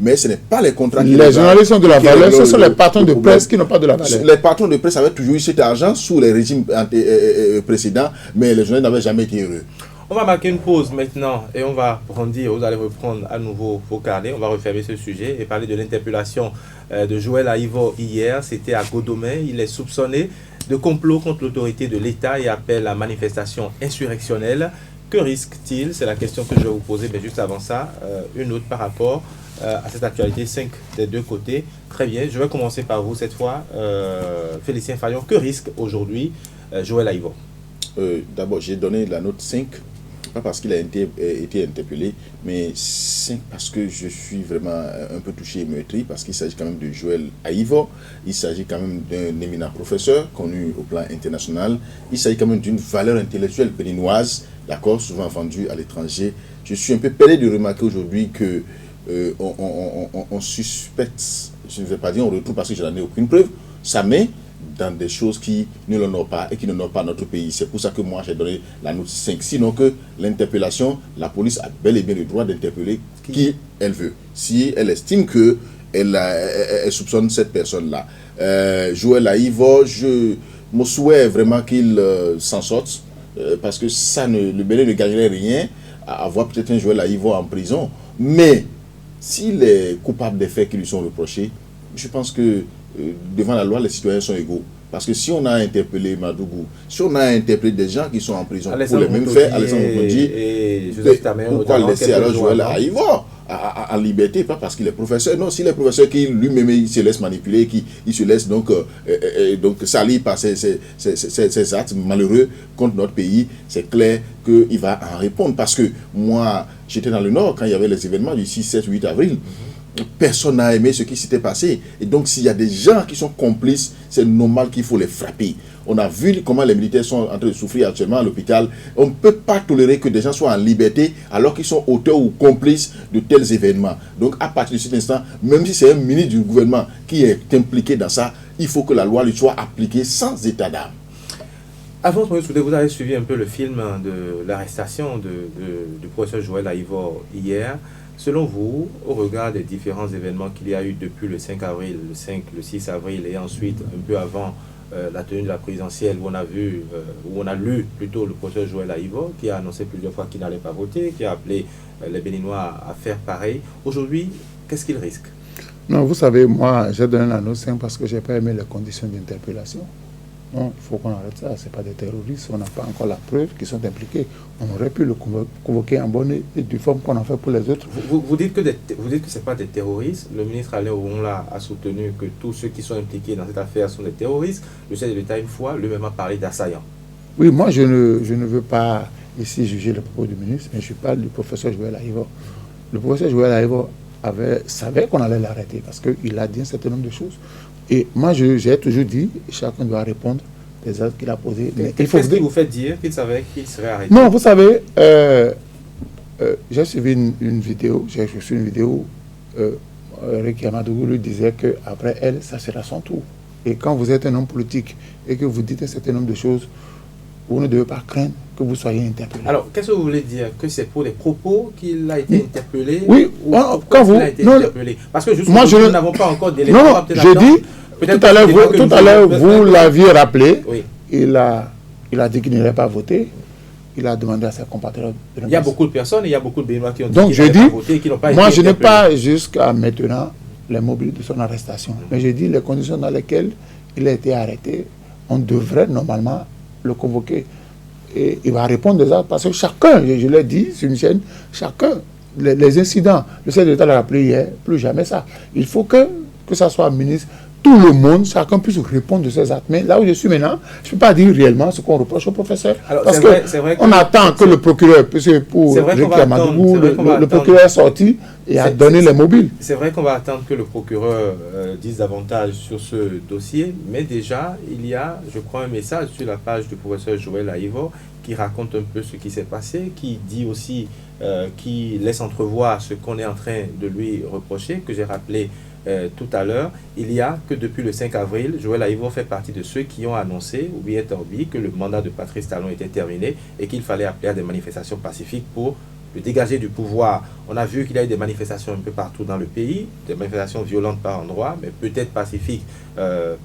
mais ce n'est pas les contrats qui les journalistes ont de la valeur, ce sont les patrons de presse qui n'ont pas de la valeur. Les patrons de presse avaient toujours eu cet argent sous les régimes précédents, mais les journalistes n'avaient jamais été heureux. On va marquer une pause maintenant et on va brandir, vous allez reprendre à nouveau vos carnets, on va refermer ce sujet et parler de l'interpellation de Joël Aïvo hier. C'était à Godomé. Il est soupçonné de complot contre l'autorité de l'État et appelle à manifestation insurrectionnelle. Que risque-t-il? C'est la question que je vais vous poser, mais juste avant ça, une autre par rapport à cette actualité, 5 des deux côtés. Très bien, je vais commencer par vous cette fois, Félicien Fayon. Que risque aujourd'hui Joël Aïvo? D'abord, j'ai donné la note 5, pas parce qu'il a été interpellé, mais 5 parce que je suis vraiment un peu touché et meurtri, parce qu'il s'agit quand même de Joël Aïvo, il s'agit quand même d'un éminent professeur connu au plan international, il s'agit quand même d'une valeur intellectuelle béninoise, d'accord, souvent vendue à l'étranger. Je suis un peu peiné de remarquer aujourd'hui que on suspecte, je ne vais pas dire on retrouve parce que je n'en ai aucune preuve, ça met dans des choses qui ne l'honorent pas et qui n'honorent pas notre pays. C'est pour ça que moi j'ai donné la note 5. Sinon que l'interpellation, la police a bel et bien le droit d'interpeller qui elle veut. Si elle estime que elle soupçonne cette personne-là. Joël Aïvo, je me souhaite vraiment qu'il s'en sorte parce que le Bénin ne gagnerait rien à avoir peut-être un Joël Aïvo en prison. Mais s'il est coupable des faits qui lui sont reprochés, je pense que devant la loi, les citoyens sont égaux. Parce que si on a interpellé Madougou, si on a interpellé des gens qui sont en prison pour les mêmes faits, Alessandro Moutodi, pourquoi laisser alors Joël Aïvo en liberté? Pas parce qu'il est professeur. Non, s'il est professeur, qui lui-même il se laisse manipuler, il se laisse donc salir par ses actes malheureux contre notre pays, c'est clair qu'il va en répondre. Parce que moi, j'étais dans le Nord quand il y avait les événements du 6, 7, 8 avril. Personne n'a aimé ce qui s'était passé. Et donc, s'il y a des gens qui sont complices, c'est normal qu'il faut les frapper. On a vu comment les militaires sont en train de souffrir actuellement à l'hôpital. On ne peut pas tolérer que des gens soient en liberté alors qu'ils sont auteurs ou complices de tels événements. Donc, à partir de cet instant, même si c'est un ministre du gouvernement qui est impliqué dans ça, il faut que la loi lui soit appliquée sans état d'âme. Avant, vous avez suivi un peu le film de l'arrestation du professeur Joël Aïvo hier. Selon vous, au regard des différents événements qu'il y a eu depuis le 5 avril, le 6 avril et ensuite un peu avant la tenue de la présidentielle où on a lu plutôt le professeur Joël Aïvo qui a annoncé plusieurs fois qu'il n'allait pas voter, qui a appelé les Béninois à faire pareil. Aujourd'hui, qu'est-ce qu'il risque? Non, vous savez, moi, j'ai donné la note 5 parce que je n'ai pas aimé les conditions d'interpellation. Non, il faut qu'on arrête ça. Ce n'est pas des terroristes. On n'a pas encore la preuve qu'ils sont impliqués. On aurait pu le convoquer en bonne et due forme qu'on en fait pour les autres. Vous dites que ce n'est pas des terroristes. Le ministre Alain Ouroula a soutenu que tous ceux qui sont impliqués dans cette affaire sont des terroristes. Le chef de l'État, une fois, lui-même a parlé d'assaillants. Oui, moi, je ne veux pas ici juger le propos du ministre, mais je parle du professeur Joël Aïvo. Le professeur Joël Aïvo savait qu'on allait l'arrêter parce qu'il a dit un certain nombre de choses. Et moi, j'ai toujours dit, chacun doit répondre des actes qu'il a posés. Qu'est-ce qui vous fait dire qu'il savait qu'il serait arrêté? Non, vous savez, j'ai suivi une vidéo, j'ai reçu une vidéo, Ricky Amadougou lui disait qu'après elle, ça sera son tour. Et quand vous êtes un homme politique et que vous dites un certain nombre de choses, vous ne devez pas craindre que vous soyez interpellé. Alors, qu'est-ce que vous voulez dire? Que c'est pour les propos qu'il a été interpellé? Oui, quand vous... Il a été interpellé? Parce que jusqu'à nous n'avons pas encore d'éléments. Non, j'ai dit, tout à l'heure, vous l'aviez rappelé, oui. Il a dit qu'il n'irait pas voter. Il a demandé à ses compatriotes de Il y a beaucoup de personnes, il y a beaucoup de Béninois qui ont dit donc qu'ils n'allaient pas voter et qui n'ont pas été moi, je n'ai interpellés. pas jusqu'à maintenant les mobiles de son arrestation. Mais j'ai dit les conditions dans lesquelles il a été arrêté, on devrait normalement le convoquer. Et il va répondre déjà, parce que chacun, je l'ai dit sur une chaîne, chacun, les incidents, le chef de l'État l'a rappelé hier, plus jamais ça. Il faut que ça soit ministre, tout le monde, chacun puisse répondre de ses actes. Mais là où je suis maintenant, je ne peux pas dire réellement ce qu'on reproche au professeur. Alors, parce qu'on attend que le procureur, pour le procureur est sorti et a donné les mobiles. C'est vrai qu'on va attendre que le procureur dise davantage sur ce dossier, mais déjà, il y a, je crois, un message sur la page du professeur Joël Aïvo qui raconte un peu ce qui s'est passé, qui dit aussi, qui laisse entrevoir ce qu'on est en train de lui reprocher, que j'ai rappelé tout à l'heure. Il y a que depuis le 5 avril, Joël Aïvo fait partie de ceux qui ont annoncé, ou bien torbi, que le mandat de Patrice Talon était terminé et qu'il fallait appeler à des manifestations pacifiques pour dégager du pouvoir. On a vu qu'il y a eu des manifestations un peu partout dans le pays, des manifestations violentes par endroits, mais peut-être pacifiques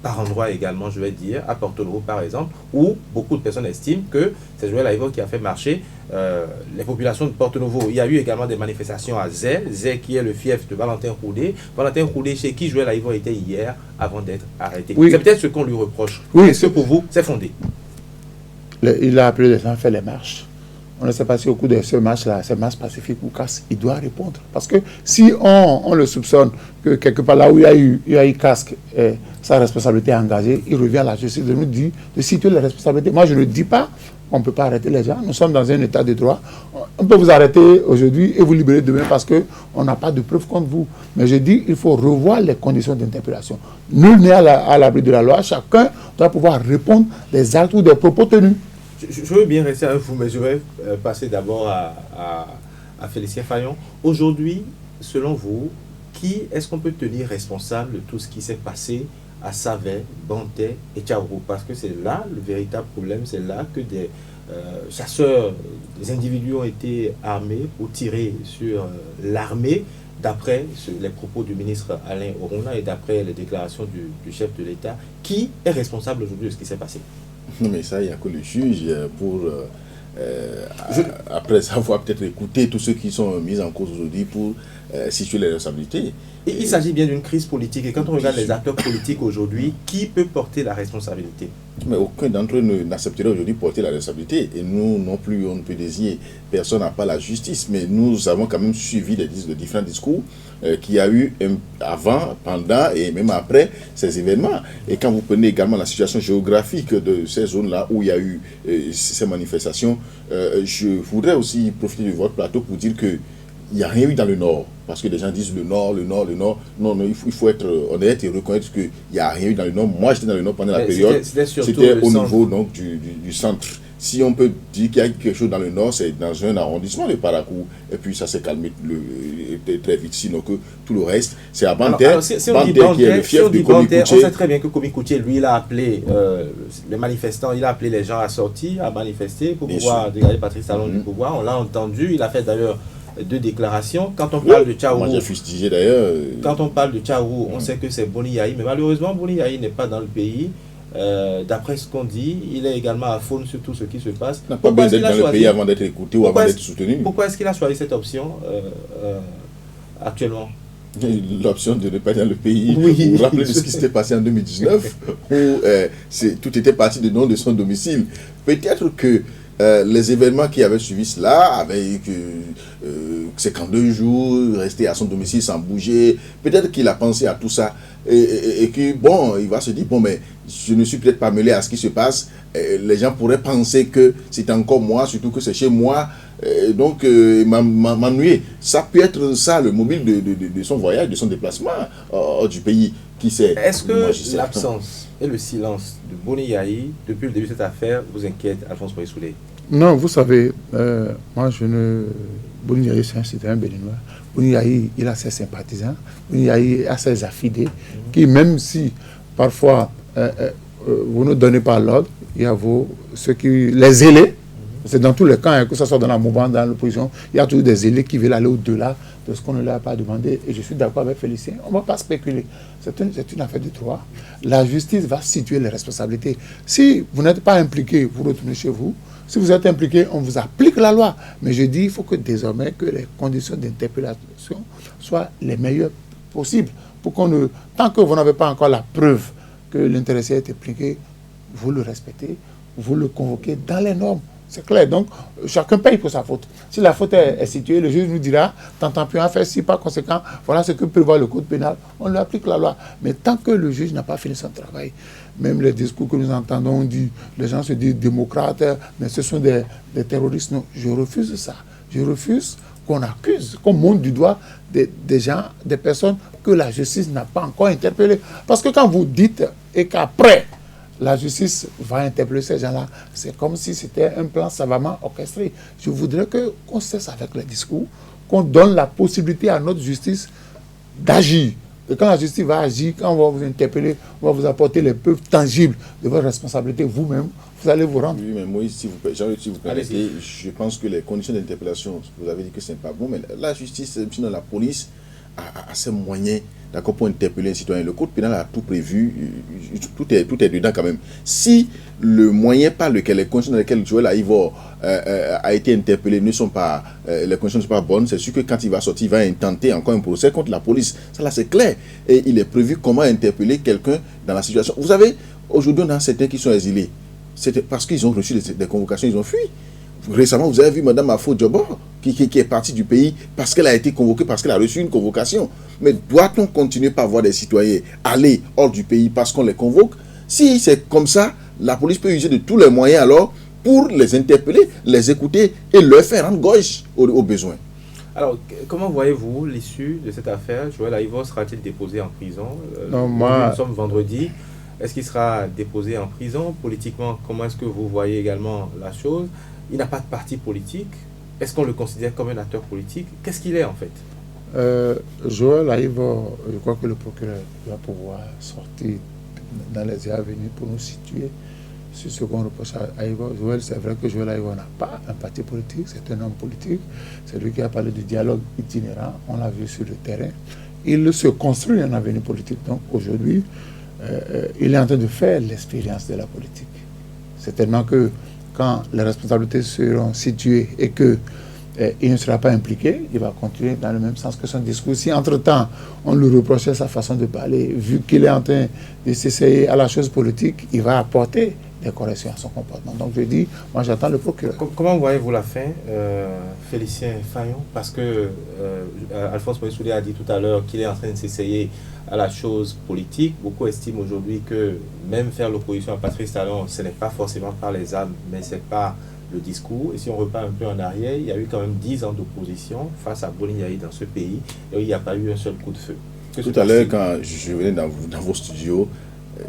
par endroits également, je vais dire, à Porto Novo par exemple, où beaucoup de personnes estiment que c'est Joël Aïvo qui a fait marcher les populations de Porto Novo. Il y a eu également des manifestations à Zé qui est le fief de Valentin Roudé. Valentin Roudé, chez qui Joël Aïvo était hier avant d'être arrêté. Oui. C'est peut-être ce qu'on lui reproche. Oui, Est-ce que pour vous, c'est fondé? Il a appelé les gens à faire les marches. On ne sait pas si au cours de ces marches-là, ces marches pacifiques ou casse, il doit répondre. Parce que si on le soupçonne que quelque part là où il y a eu casque, sa responsabilité est engagée, il revient à la justice de nous dire, de situer les responsabilités. Moi, je ne dis pas qu'on ne peut pas arrêter les gens. Nous sommes dans un état de droit. On peut vous arrêter aujourd'hui et vous libérer demain parce qu'on n'a pas de preuves contre vous. Mais je dis qu'il faut revoir les conditions d'interpellation. Nul n'est à l'abri de la loi. Chacun doit pouvoir répondre des actes ou des propos tenus. Je veux bien rester avec vous, mais je vais passer d'abord à Félicien Fayon. Aujourd'hui, selon vous, qui est-ce qu'on peut tenir responsable de tout ce qui s'est passé à Savé, Banté et Tchaourou? Parce que c'est là le véritable problème, c'est là que des chasseurs, des individus ont été armés pour tirer sur l'armée, d'après les propos du ministre Alain Orona et d'après les déclarations du chef de l'État. Qui est responsable aujourd'hui de ce qui s'est passé? Non, mais ça, il n'y a que le juge pour, après avoir peut-être écouté tous ceux qui sont mis en cause aujourd'hui pour situer les responsabilités. Et il s'agit bien d'une crise politique. Et quand on regarde les acteurs politiques aujourd'hui, qui peut porter la responsabilité? Mais aucun d'entre eux n'accepterait aujourd'hui porter la responsabilité. Et nous non plus, on ne peut désigner personne n'a pas la justice. Mais nous avons quand même suivi les différents discours qu'il y a eu avant, pendant et même après ces événements. Et quand vous prenez également la situation géographique de ces zones-là où il y a eu ces manifestations, je voudrais aussi profiter de votre plateau pour dire que il n'y a rien eu dans le Nord, parce que les gens disent le Nord. Non, il faut être honnête et reconnaître qu'il n'y a rien eu dans le Nord. Moi, j'étais dans le Nord pendant la période, c'était au niveau donc, du centre. Si on peut dire qu'il y a quelque chose dans le Nord, c'est dans un arrondissement de Parakou, et puis ça s'est calmé très vite, sinon que tout le reste, c'est à Banté, si on dit Banté, qui est le fief du Komi Koutié. On sait très bien que Komi Koutié, lui, il a appelé les manifestants, il a appelé les gens à sortir, à manifester pour pouvoir dégager Patrice Talon du pouvoir. On l'a entendu, il a fait d'ailleurs 2 déclarations. Quand on parle de Tchaourou, moi j'ai fustigé d'ailleurs. Quand on parle de Tchaourou, on sait que c'est Boni Yahi, mais malheureusement Boni Yahi n'est pas dans le pays. D'après ce qu'on dit, il est également à faune sur tout ce qui se passe. Il n'a pas besoin d'être dans le pays avant d'être écouté ou avant d'être soutenu. Pourquoi est-ce qu'il a choisi cette option actuellement? L'option de ne pas être dans le pays. Oui. Vous vous rappelez de ce qui s'était passé en 2019 où tout était parti du nom de son domicile. Peut-être que les événements qui avaient suivi cela, avec c'est qu'en 2 jours, rester à son domicile sans bouger, peut-être qu'il a pensé à tout ça et que bon, il va se dire, bon, mais je ne suis peut-être pas mêlé à ce qui se passe, les gens pourraient penser que c'est encore moi, surtout que c'est chez moi, donc m'ennuyer. Ça peut être ça le mobile de son voyage, de son déplacement hors du pays. Qui sait? Est-ce que l'absence et le silence de Boni Yahi depuis le début de cette affaire vous inquiète, Alphonse Moïsoulé? Non, vous savez, moi Boni Yahi, c'est un citoyen béninois. Boni Yahi, il a ses sympathisants. Boni Yahi a ses affidés qui, même si parfois vous ne donnez pas l'ordre, il y a les zélés. C'est dans tous les cas, que ce soit dans la mouvement, dans l'opposition, il y a toujours des zélés qui veulent aller au-delà de ce qu'on ne leur a pas demandé. Et je suis d'accord avec Félicien. On ne va pas spéculer. C'est une affaire de droit. La justice va situer les responsabilités. Si vous n'êtes pas impliqué, vous retournez chez vous. Si vous êtes impliqué, on vous applique la loi. Mais je dis, il faut que désormais, que les conditions d'interpellation soient les meilleures possibles. Tant que vous n'avez pas encore la preuve que l'intéressé est impliqué, vous le respectez, vous le convoquez dans les normes. C'est clair. Donc, chacun paye pour sa faute. Si la faute est située, le juge nous dira, t'entends plus en faire, si par conséquent, voilà ce que prévoit le code pénal, on lui applique la loi. Mais tant que le juge n'a pas fini son travail, même les discours que nous entendons, on dit, les gens se disent démocrates, mais ce sont des terroristes. Non, je refuse ça. Je refuse qu'on accuse, qu'on monte du doigt des gens, des personnes que la justice n'a pas encore interpellées. Parce que quand vous dites, et qu'après, la justice va interpeller ces gens-là, c'est comme si c'était un plan savamment orchestré. Je voudrais qu'on cesse avec les discours, qu'on donne la possibilité à notre justice d'agir. Et quand la justice va agir, quand on va vous interpeller, on va vous apporter les preuves tangibles de votre responsabilité, vous-même, vous allez vous rendre. Oui, mais Moïse, si vous permettez, je pense que les conditions d'interpellation, vous avez dit que ce n'est pas bon, mais la justice, sinon la police, a ses moyens, d'accord, pour interpeller un citoyen. Le code pénal a tout prévu, tout est dedans quand même. Si le moyen par lequel, les conditions dans lesquelles Joël Aïvo a été interpellé ne sont pas, les conditions ne sont pas bonnes, c'est sûr que quand il va sortir, il va intenter encore un procès contre la police. Ça là, c'est clair. Et il est prévu comment interpeller quelqu'un dans la situation. Vous savez, aujourd'hui, on a certains qui sont exilés. C'est parce qu'ils ont reçu des convocations, ils ont fui. Récemment, vous avez vu Mme Afo Djobor qui est partie du pays parce qu'elle a été convoquée, parce qu'elle a reçu une convocation. Mais doit-on continuer par voir des citoyens aller hors du pays parce qu'on les convoque? Si c'est comme ça, la police peut user de tous les moyens alors pour les interpeller, les écouter et leur faire rendre gauche aux besoins. Alors, comment voyez-vous l'issue de cette affaire? Joël Aïvo sera-t-il déposé en prison? Non, nous sommes vendredi. Est-ce qu'il sera déposé en prison? Politiquement, comment est-ce que vous voyez également la chose? Il n'a pas de parti politique. Est-ce qu'on le considère comme un acteur politique? Qu'est-ce qu'il est en fait? Joël Aïvo, je crois que le procureur va pouvoir sortir dans les heures à venir pour nous situer sur ce qu'on reproche à Aïvo. Joël, c'est vrai que Joël Aïvo n'a pas un parti politique, c'est un homme politique. C'est lui qui a parlé du dialogue itinérant, on l'a vu sur le terrain. Il se construit un avenir politique. Donc aujourd'hui, il est en train de faire l'expérience de la politique. Certainement que quand les responsabilités seront situées et que il ne sera pas impliqué, il va continuer dans le même sens que son discours. Si entre-temps, on lui reprochait sa façon de parler, vu qu'il est en train de s'essayer à la chose politique, il va apporter des corrections à son comportement. Donc je dis, moi j'attends le procureur. Comment voyez-vous la fin, Félicien Fayon? Parce que Alphonse Moïse Soulé a dit tout à l'heure qu'il est en train de s'essayer à la chose politique. Beaucoup estiment aujourd'hui que même faire l'opposition à Patrice Talon, ce n'est pas forcément par les armes, mais c'est par le discours. Et si on repart un peu en arrière, il y a eu quand même 10 ans d'opposition face à Boni Yayi dans ce pays, et il n'y a pas eu un seul coup de feu. Tout à l'heure, quand je venais dans vos studios,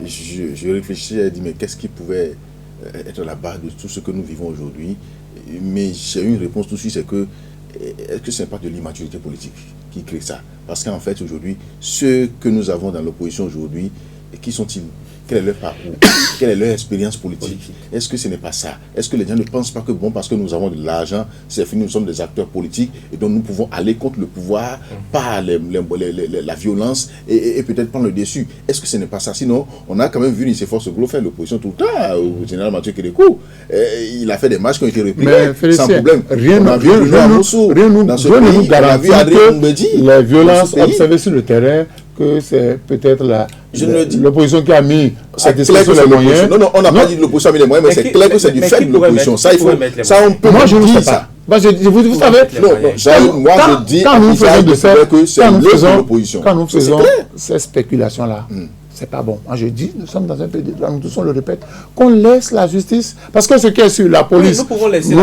je réfléchissais et dit mais qu'est-ce qui pouvait être la base de tout ce que nous vivons aujourd'hui? Mais j'ai eu une réponse tout de suite, c'est que est-ce que ce n'est pas de l'immaturité politique qui crée ça? Parce qu'en fait aujourd'hui, ceux que nous avons dans l'opposition aujourd'hui, qui sont-ils? Quel est leur parcours? Quelle est leur expérience politique? Est-ce que ce n'est pas ça? Est-ce que les gens ne pensent pas que bon, parce que nous avons de l'argent, c'est fini, nous sommes des acteurs politiques et donc nous pouvons aller contre le pouvoir par la violence et peut-être prendre le dessus? Est-ce que ce n'est pas ça? Sinon, on a quand même vu Nicéphore Segoulo faire l'opposition tout le temps au général Mathieu Kérékou. Il a fait des matchs qui ont été repris sans problème. Rien ne nous garantit que les violences observées sur le terrain, que c'est peut-être l'opposition qui a mis à disposition les moyens. Non, on n'a pas dit de l'opposition a mis les moyens, mais c'est clair que c'est du fait de l'opposition. Ça, on peut. Moi, je ne sais pas. Vous savez, moi je dis quand nous faisons que ces spéculations-là, c'est pas bon. Moi je dis, nous sommes dans un pays de droit, nous tous on le répète, qu'on laisse la justice, parce que ce qui est sur la police, nous pouvons laisser nous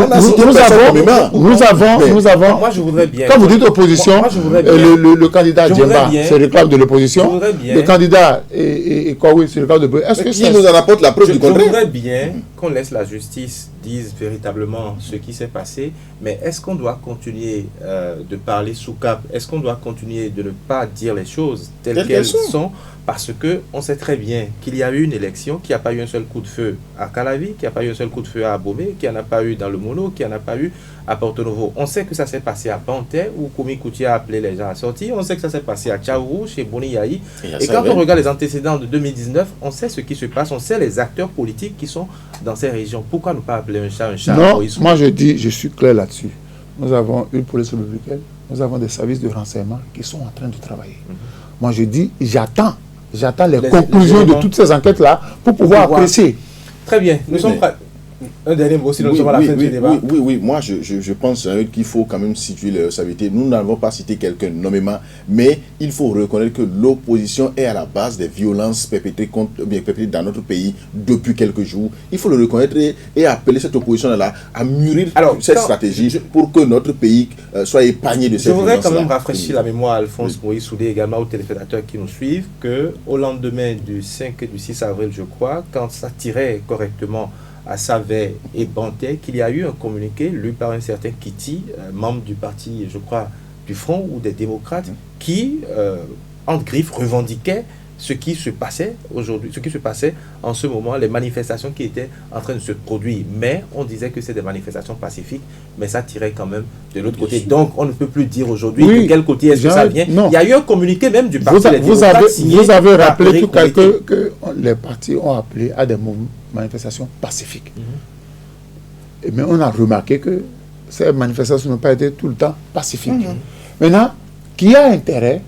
avons, moi je voudrais bien. Quand vous dites opposition, le candidat Djemba, c'est le club de l'opposition, le candidat et Kowi, c'est le club de l'opposition. Est-ce que qui nous en apporte la preuve du contraire? Je voudrais bien qu'on laisse la justice dise véritablement ce qui s'est passé, mais est-ce qu'on doit continuer de parler sous cap? Est-ce qu'on doit continuer de ne pas dire les choses telles qu'elles sont? Parce qu'on sait très bien qu'il y a eu une élection, qu'il n'y a pas eu un seul coup de feu à Calavi, qu'il n'y a pas eu un seul coup de feu à Abomey, qu'il n'y en a pas eu dans le Mono, qu'il n'y en a pas eu à Porto Novo. On sait que ça s'est passé à Banté, où Koumi Koutia a appelé les gens à sortir. On sait que ça s'est passé à Tchaourou, chez Boni Yayi. Et quand on regarde les antécédents de 2019, on sait ce qui se passe, on sait les acteurs politiques qui sont dans ces régions. Pourquoi ne pas appeler un chat un chat? Non, moi je dis, je suis clair là-dessus. Nous avons une police républicaine, nous avons des services de renseignement qui sont en train de travailler. Moi je dis, j'attends les conclusions de toutes ces enquêtes-là pour pouvoir apprécier. Très bien, nous sommes prêts. Un dernier mot, sinon nous sommes à la fin du débat. Oui, moi je pense qu'il faut quand même situer les responsabilités. Nous n'avons pas cité quelqu'un nommément, mais il faut reconnaître que l'opposition est à la base des violences perpétrées dans notre pays depuis quelques jours. Il faut le reconnaître et appeler cette opposition-là à mûrir cette stratégie pour que notre pays soit épargné de cette violence. Je voudrais quand même rafraîchir la mémoire à Alphonse Moïse Soulé, également aux téléspectateurs qui nous suivent, qu'au lendemain du 5 et du 6 avril, je crois, quand ça tirait correctement à Savet et Banté, qu'il y a eu un communiqué lu par un certain Kitty, membre du parti, je crois, du Front ou des démocrates, qui entre griffes, revendiquait ce qui se passait aujourd'hui, ce qui se passait en ce moment, les manifestations qui étaient en train de se produire. Mais on disait que c'est des manifestations pacifiques, mais ça tirait quand même de l'autre côté. sûr. Donc on ne peut plus dire aujourd'hui Oui, de quel côté est-ce que ça vient. non. Il y a eu un communiqué même du parti des Vous démocrates signé avez par rappelé Éric tout à l'heure Cometti. que les partis ont appelé à des manifestations pacifiques. Mais on a remarqué que ces manifestations n'ont pas été tout le temps pacifiques. Maintenant, qui a intérêt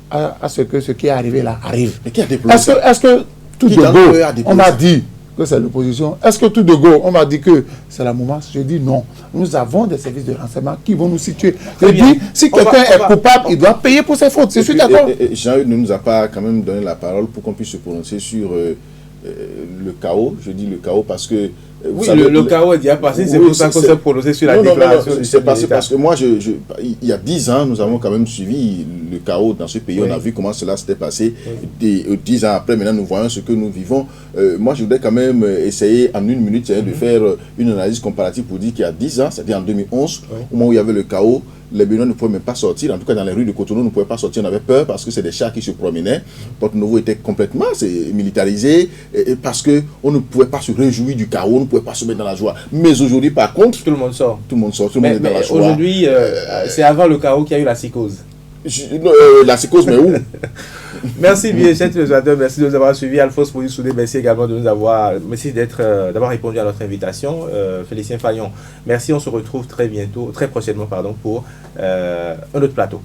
à ce que ce qui est arrivé là arrive? Mais qui a déploré ça? Est-ce que tout Qui de dans go, le a déploré on a ça? dit que c'est l'opposition? Est-ce que tout de go, on m'a dit que c'est la mouvance? Je dis non. Nous avons des services de renseignement qui vont nous situer. Je bien. dis, si On va- quelqu'un on est va- coupable, il doit payer pour ses fautes. Je suis d'accord. Jean-Hugues ne nous a pas quand même donné la parole pour qu'on puisse se prononcer sur le chaos. Je dis le chaos parce que... vous Oui, savez, le chaos est déjà passé, c'est oui, pour ça qu'on c'est- s'est prononcé sur la Non, déclaration du c'est chef de parce, l'État. parce que moi, il y a 10 ans, nous avons quand même suivi le chaos dans ce pays. Oui. On a vu comment cela s'était passé. 10 ans après, maintenant, nous voyons ce que nous vivons. Moi, je voudrais quand même essayer, en une minute, de faire une analyse comparative pour dire qu'il y a 10 ans, c'est-à-dire en 2011, au moment où il y avait le chaos, les Béninois ne pouvaient même pas sortir. En tout cas, dans les rues de Cotonou, on ne pouvait pas sortir. On avait peur parce que c'est des chars qui se promenaient. Porto Novo était complètement militarisé et parce qu'on ne pouvait pas se réjouir du chaos, on ne pouvait pas se mettre dans la joie. Mais aujourd'hui, par contre, Tout le monde sort. tout le monde sort, tout le monde est dans Mais la joie. aujourd'hui, c'est avant le chaos qu'il y a eu la psychose. La psychose, mais où? Merci bien, chers téléspectateurs, merci de nous avoir suivis. Alphonse Pouilly-Soudé, merci également de nous avoir, merci d'avoir répondu à notre invitation. Félicien Fayon, merci, on se retrouve très bientôt, très prochainement, pardon, pour un autre plateau.